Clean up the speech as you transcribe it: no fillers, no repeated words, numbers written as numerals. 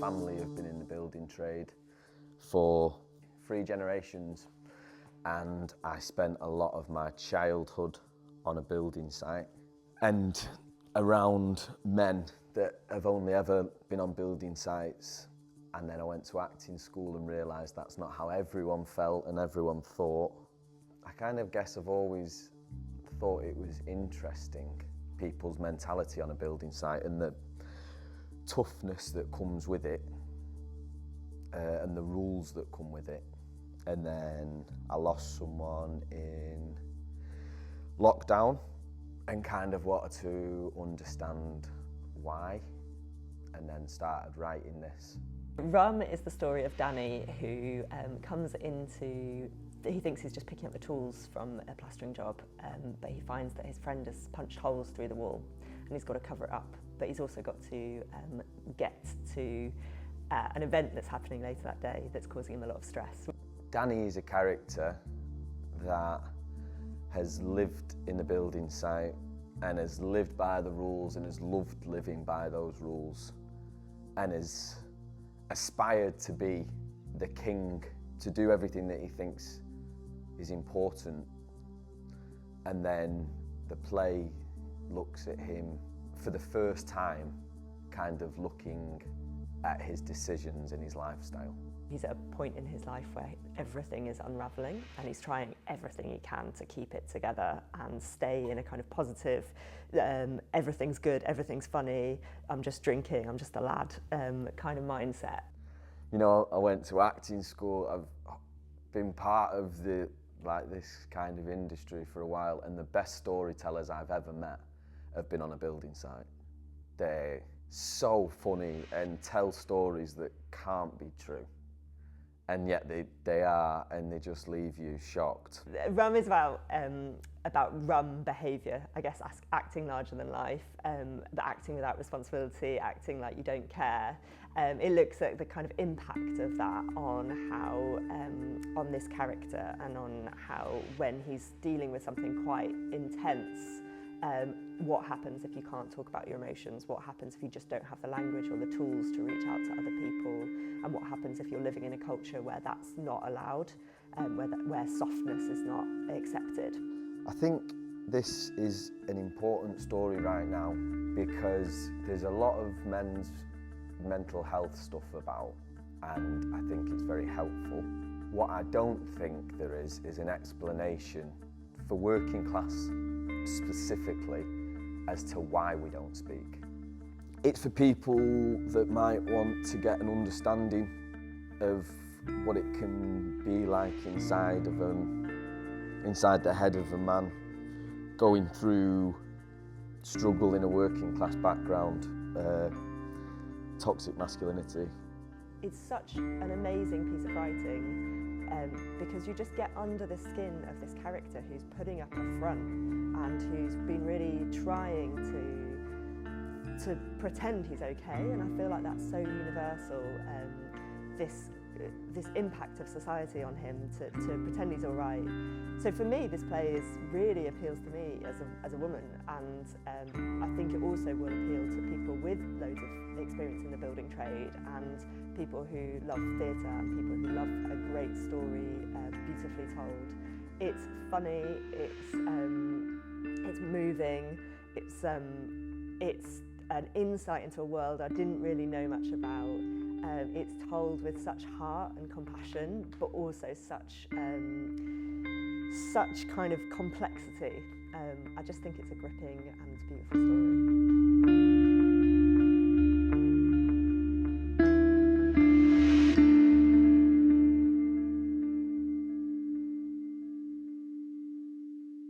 family have been in the building trade for 3 generations, and I spent a lot of my childhood on a building site and around men that have only ever been on building sites. And then I went to acting school and realised that's not how everyone felt and everyone thought. I kind of guess I've always thought it was interesting, people's mentality on a building site and the toughness that comes with it, and the rules that come with it. And then I lost someone in lockdown and kind of wanted to understand why, and then started writing this. RUM is the story of Danny, who comes into, he thinks he's just picking up the tools from a plastering job, but he finds that his friend has punched holes through the wall and he's got to cover it up. But he's also got to get to an event that's happening later that day that's causing him a lot of stress. Danny is a character that has lived in the building site and has lived by the rules and has loved living by those rules and has aspired to be the king, to do everything that he thinks is important. And then the play looks at him for the first time, kind of looking at his decisions and his lifestyle. He's at a point in his life where everything is unravelling and he's trying everything he can to keep it together and stay in a kind of positive, everything's good, everything's funny, I'm just drinking, I'm just a lad kind of mindset. You know, I went to acting school, I've been part of this kind of industry for a while, and the best storytellers I've ever met have been on a building site. They're so funny and tell stories that can't be true. And yet they are, and they just leave you shocked. RUM is about RUM behaviour, I guess, acting larger than life, but acting without responsibility, acting like you don't care. It looks at the kind of impact of that on how, on this character, and on how, when he's dealing with something quite intense, what happens if you can't talk about your emotions, what happens if you just don't have the language or the tools to reach out to other people, and what happens if you're living in a culture where that's not allowed, where softness is not accepted. I think this is an important story right now because there's a lot of men's mental health stuff about, and I think it's very helpful. What I don't think there is an explanation for working class specifically as to why we don't speak. It's for people that might want to get an understanding of what it can be like inside the head of a man going through struggle in a working class background, toxic masculinity. It's such an amazing piece of writing because you just get under the skin of this character who's putting up a front and who's been really trying to pretend he's okay, and I feel like that's so universal, this impact of society on him to pretend he's all right. So for me, this play really appeals to me as a woman, and I think it also will appeal to people with loads of experience in the building trade, and people who love theatre, and people who love a great story, beautifully told. It's funny, it's moving, it's an insight into a world I didn't really know much about. It's told with such heart and compassion, but also such kind of complexity. I just think it's a gripping and beautiful story.